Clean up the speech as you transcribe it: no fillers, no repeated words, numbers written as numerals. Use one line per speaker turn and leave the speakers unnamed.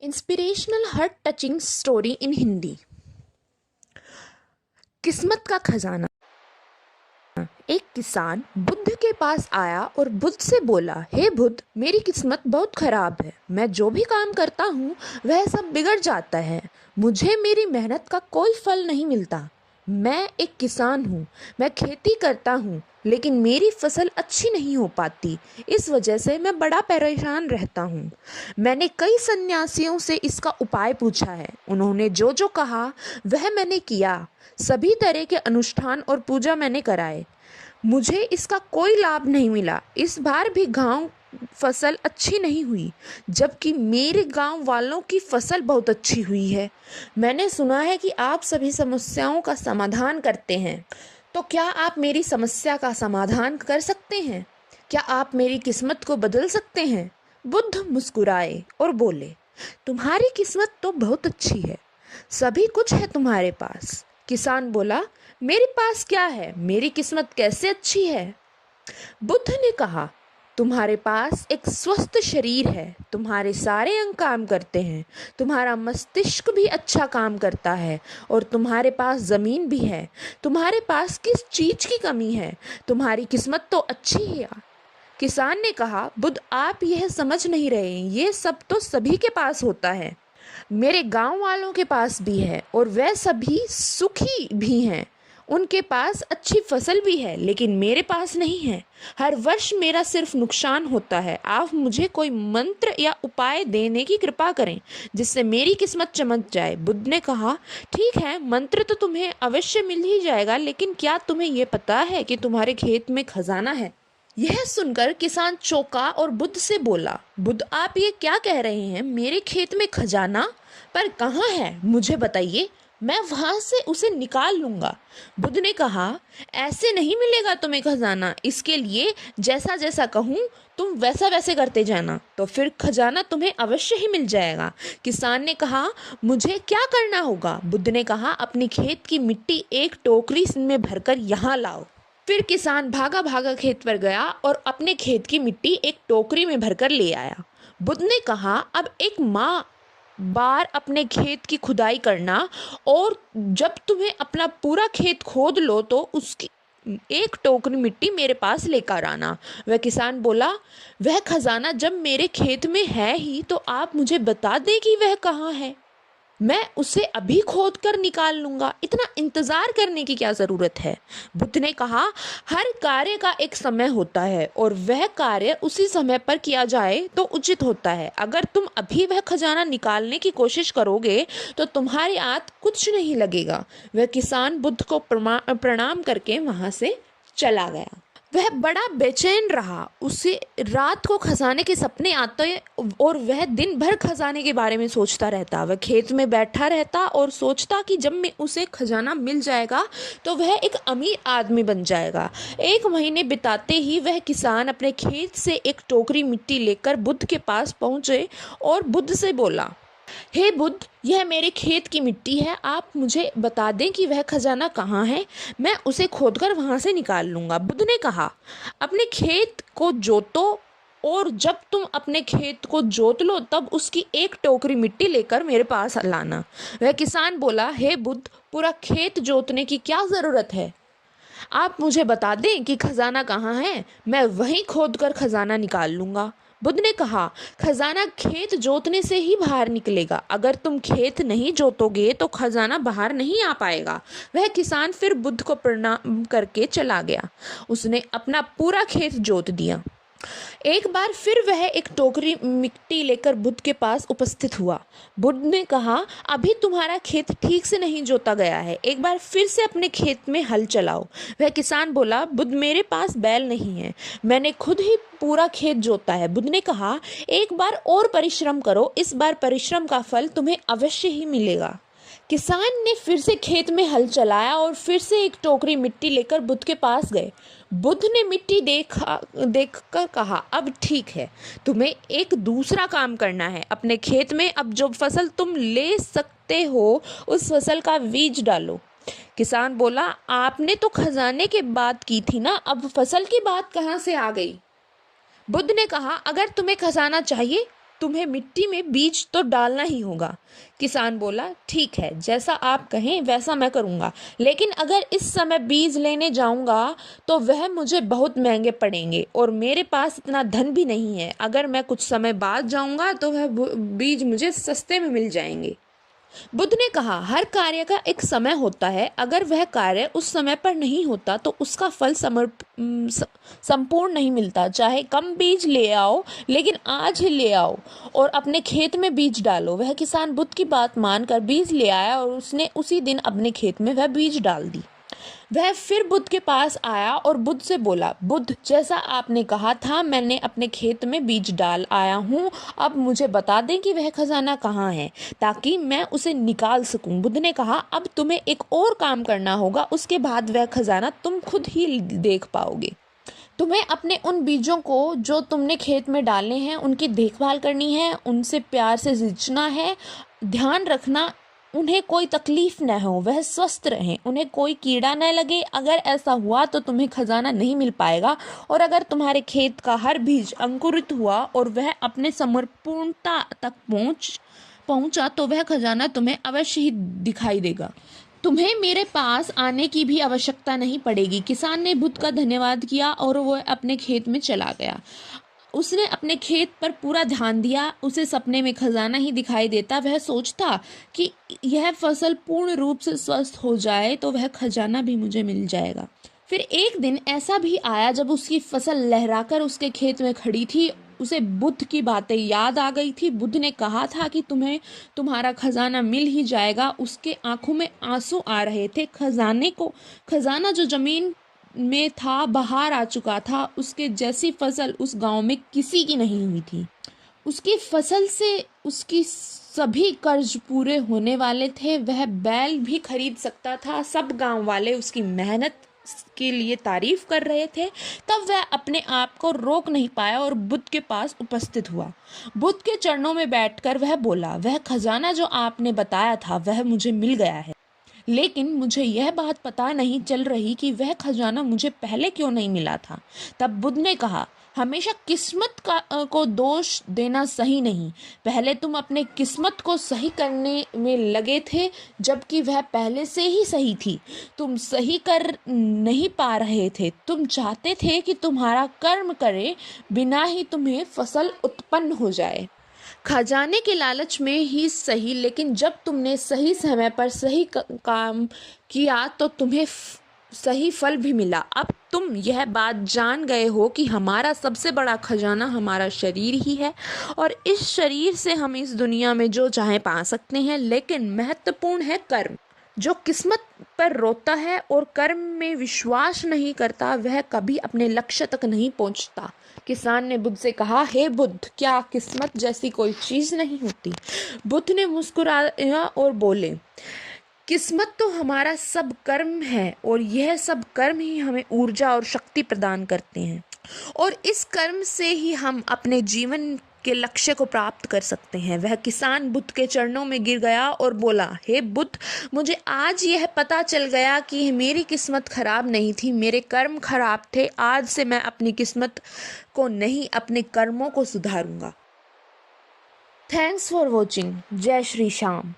Inspirational heart touching story in Hindi. किस्मत का खजाना। एक किसान बुद्ध के पास आया और बुद्ध से बोला, हे बुद्ध, मेरी किस्मत बहुत खराब है। मैं जो भी काम करता हूँ वह सब बिगड़ जाता है। मुझे मेरी मेहनत का कोई फल नहीं मिलता। मैं एक किसान हूँ, मैं खेती करता हूँ, लेकिन मेरी फसल अच्छी नहीं हो पाती। इस वजह से मैं बड़ा परेशान रहता हूँ। मैंने कई सन्यासियों से इसका उपाय पूछा है। उन्होंने जो जो कहा वह मैंने किया। सभी तरह के अनुष्ठान और पूजा मैंने कराए, मुझे इसका कोई लाभ नहीं मिला। इस बार भी गांव फसल अच्छी नहीं हुई, जबकि मेरे गांव वालों की फसल बहुत अच्छी हुई है। मैंने सुना है कि आप सभी समस्याओं का समाधान करते हैं, तो क्या आप मेरी समस्या का समाधान कर सकते हैं? क्या आप मेरी किस्मत को बदल सकते हैं? बुद्ध मुस्कुराए और बोले, तुम्हारी किस्मत तो बहुत अच्छी है, सभी कुछ है तुम्हारे पास। किसान बोला, मेरे पास क्या है? मेरी किस्मत कैसे अच्छी है? बुद्ध ने कहा, तुम्हारे पास एक स्वस्थ शरीर है, तुम्हारे सारे अंग काम करते हैं, तुम्हारा मस्तिष्क भी अच्छा काम करता है, और तुम्हारे पास जमीन भी है। तुम्हारे पास किस चीज की कमी है? तुम्हारी किस्मत तो अच्छी है। किसान ने कहा, बुद्ध, आप यह समझ नहीं रहे, ये सब तो सभी के पास होता है। मेरे गांव वालों के पास भी है और वह सभी सुखी भी हैं। उनके पास अच्छी फसल भी है, लेकिन मेरे पास नहीं है। हर वर्ष मेरा सिर्फ नुकसान होता है। आप मुझे कोई मंत्र या उपाय देने की कृपा करें, जिससे मेरी किस्मत चमक जाए। बुद्ध ने कहा, ठीक है, मंत्र तो तुम्हें अवश्य मिल ही जाएगा, लेकिन क्या तुम्हें यह पता है कि तुम्हारे खेत में खजाना है? यह सुनकर किसान चौंका और बुद्ध से बोला, बुद्ध, आप ये क्या कह रहे हैं? मेरे खेत में खजाना? पर कहाँ है, मुझे बताइए, मैं वहां से उसे निकाल लूंगा। बुद्ध ने कहा, ऐसे नहीं मिलेगा तुम्हें खजाना। इसके लिए जैसा जैसा कहूँ तुम वैसा वैसे करते जाना, तो फिर खजाना तुम्हें अवश्य ही मिल जाएगा। किसान ने कहा, मुझे क्या करना होगा? बुद्ध ने कहा, अपनी खेत की मिट्टी एक टोकरी में भरकर यहाँ लाओ। फिर किसान भागा भागा खेत पर गया और अपने खेत की मिट्टी एक टोकरी में भरकर ले आया। बुद्ध ने कहा, अब एक बार अपने खेत की खुदाई करना, और जब तुम्हें अपना पूरा खेत खोद लो तो उसकी एक टोकरी मिट्टी मेरे पास लेकर आना। वह किसान बोला, वह खजाना जब मेरे खेत में है ही, तो आप मुझे बता दें कि वह कहाँ है। मैं उसे अभी खोद कर निकाल लूंगा, इतना इंतजार करने की क्या जरूरत है? बुद्ध ने कहा, हर कार्य का एक समय होता है, और वह कार्य उसी समय पर किया जाए तो उचित होता है। अगर तुम अभी वह खजाना निकालने की कोशिश करोगे तो तुम्हारे हाथ कुछ नहीं लगेगा। वह किसान बुद्ध को प्रणाम करके वहां से चला गया। वह बड़ा बेचैन रहा। उसे रात को खजाने के सपने आते और वह दिन भर खजाने के बारे में सोचता रहता। वह खेत में बैठा रहता और सोचता कि जब मैं उसे खजाना मिल जाएगा तो वह एक अमीर आदमी बन जाएगा। एक महीने बिताते ही वह किसान अपने खेत से एक टोकरी मिट्टी लेकर बुद्ध के पास पहुंचे और बुद्ध से बोला, हे बुद्ध, यह मेरे खेत की मिट्टी है, आप मुझे बता दें कि वह खजाना कहाँ है। मैं उसे खोदकर वहां से निकाल लूंगा। बुद्ध ने कहा, अपने खेत को जोतो, और जब तुम अपने खेत को जोत लो तब उसकी एक टोकरी मिट्टी लेकर मेरे पास लाना। वह किसान बोला, हे बुद्ध, पूरा खेत जोतने की क्या जरूरत है? आप मुझे बता दें कि खजाना कहाँ है, मैं वहीं खोदकर खजाना निकाल लूंगा। बुद्ध ने कहा, खजाना खेत जोतने से ही बाहर निकलेगा। अगर तुम खेत नहीं जोतोगे तो खजाना बाहर नहीं आ पाएगा। वह किसान फिर बुद्ध को प्रणाम करके चला गया। उसने अपना पूरा खेत जोत दिया। एक बार फिर वह एक टोकरी मिट्टी लेकर बुद्ध के पास उपस्थित हुआ। बुद्ध ने कहा, अभी तुम्हारा खेत ठीक से नहीं जोता गया है, एक बार फिर से अपने खेत में हल चलाओ। वह किसान बोला, बुद्ध, मेरे पास बैल नहीं है, मैंने खुद ही पूरा खेत जोता है। बुद्ध ने कहा, एक बार और परिश्रम करो, इस बार परिश्रम का फल तुम्हें अवश्य ही मिलेगा। किसान ने फिर से खेत में हल चलाया और फिर से एक टोकरी मिट्टी लेकर बुद्ध के पास गए। बुद्ध ने मिट्टी देखकर कहा, अब ठीक है, तुम्हें एक दूसरा काम करना है। अपने खेत में अब जो फसल तुम ले सकते हो उस फसल का बीज डालो। किसान बोला, आपने तो खजाने की बात की थी ना, अब फसल की बात कहाँ से आ गई? बुद्ध ने कहा, अगर तुम्हें खजाना चाहिए तुम्हें मिट्टी में बीज तो डालना ही होगा। किसान बोला, ठीक है, जैसा आप कहें वैसा मैं करूँगा, लेकिन अगर इस समय बीज लेने जाऊँगा तो वह मुझे बहुत महंगे पड़ेंगे और मेरे पास इतना धन भी नहीं है। अगर मैं कुछ समय बाद जाऊँगा तो वह बीज मुझे सस्ते में मिल जाएंगे। बुद्ध ने कहा, हर कार्य का एक समय होता है। अगर वह कार्य उस समय पर नहीं होता तो उसका फल संपूर्ण नहीं मिलता। चाहे कम बीज ले आओ, लेकिन आज ही ले आओ और अपने खेत में बीज डालो। वह किसान बुद्ध की बात मानकर बीज ले आया और उसने उसी दिन अपने खेत में वह बीज डाल दी। वह फिर बुद्ध के पास आया और बुद्ध से बोला, बुद्ध, जैसा आपने कहा था मैंने अपने खेत में बीज डाल आया हूँ। अब मुझे बता दें कि वह खजाना कहाँ है ताकि मैं उसे निकाल सकूं। बुद्ध ने कहा, अब तुम्हें एक और काम करना होगा, उसके बाद वह खजाना तुम खुद ही देख पाओगे। तुम्हें अपने उन बीजों को जो तुमने खेत में डाले हैं उनकी देखभाल करनी है, उनसे प्यार से सींचना है। ध्यान रखना उन्हें कोई तकलीफ न हो, वह स्वस्थ रहें, उन्हें कोई कीड़ा न लगे। अगर ऐसा हुआ तो तुम्हें खजाना नहीं मिल पाएगा, और अगर तुम्हारे खेत का हर बीज अंकुरित हुआ और वह अपने समर्पणता तक पहुंचा तो वह खजाना तुम्हें अवश्य ही दिखाई देगा। तुम्हें मेरे पास आने की भी आवश्यकता नहीं पड़ेगी। किसान ने बुद्ध का धन्यवाद किया और वह अपने खेत में चला गया। उसने अपने खेत पर पूरा ध्यान दिया। उसे सपने में खजाना ही दिखाई देता। वह सोचता कि यह फसल पूर्ण रूप से स्वस्थ हो जाए तो वह खजाना भी मुझे मिल जाएगा। फिर एक दिन ऐसा भी आया जब उसकी फसल लहराकर उसके खेत में खड़ी थी। उसे बुद्ध की बातें याद आ गई थी। बुद्ध ने कहा था कि तुम्हें तुम्हारा खजाना मिल ही जाएगा। उसके आंखों में आंसू आ रहे थे। खजाना जो जमीन में था बाहर आ चुका था। उसके जैसी फसल उस गांव में किसी की नहीं हुई थी। उसकी फसल से उसकी सभी कर्ज पूरे होने वाले थे। वह बैल भी खरीद सकता था। सब गांव वाले उसकी मेहनत के लिए तारीफ कर रहे थे। तब वह अपने आप को रोक नहीं पाया और बुद्ध के पास उपस्थित हुआ। बुद्ध के चरणों में बैठकर वह बोला, वह खजाना जो आपने बताया था वह मुझे मिल गया है, लेकिन मुझे यह बात पता नहीं चल रही कि वह खजाना मुझे पहले क्यों नहीं मिला था। तब बुद्ध ने कहा, हमेशा किस्मत को दोष देना सही नहीं। पहले तुम अपने किस्मत को सही करने में लगे थे जबकि वह पहले से ही सही थी। तुम सही कर नहीं पा रहे थे। तुम चाहते थे कि तुम्हारा कर्म करे बिना ही तुम्हें फसल उत्पन्न हो जाए। खजाने के लालच में ही सही, लेकिन जब तुमने सही समय पर सही काम किया तो तुम्हें सही फल भी मिला। अब तुम यह बात जान गए हो कि हमारा सबसे बड़ा खजाना हमारा शरीर ही है और इस शरीर से हम इस दुनिया में जो चाहे पा सकते हैं, लेकिन महत्वपूर्ण है कर्म। जो किस्मत पर रोता है और कर्म में विश्वास नहीं करता वह कभी अपने लक्ष्य तक नहीं पहुंचता। किसान ने बुद्ध से कहा, हे बुद्ध, क्या किस्मत जैसी कोई चीज नहीं होती? बुद्ध ने मुस्कुराया और बोले, किस्मत तो हमारा सब कर्म है और यह सब कर्म ही हमें ऊर्जा और शक्ति प्रदान करते हैं और इस कर्म से ही हम अपने जीवन के लक्ष्य को प्राप्त कर सकते हैं। वह किसान बुद्ध के चरणों में गिर गया और बोला, हे बुद्ध, मुझे आज यह पता चल गया कि मेरी किस्मत खराब नहीं थी, मेरे कर्म खराब थे। आज से मैं अपनी किस्मत को नहीं, अपने कर्मों को सुधारूंगा। Thanks for watching. जय श्री श्याम।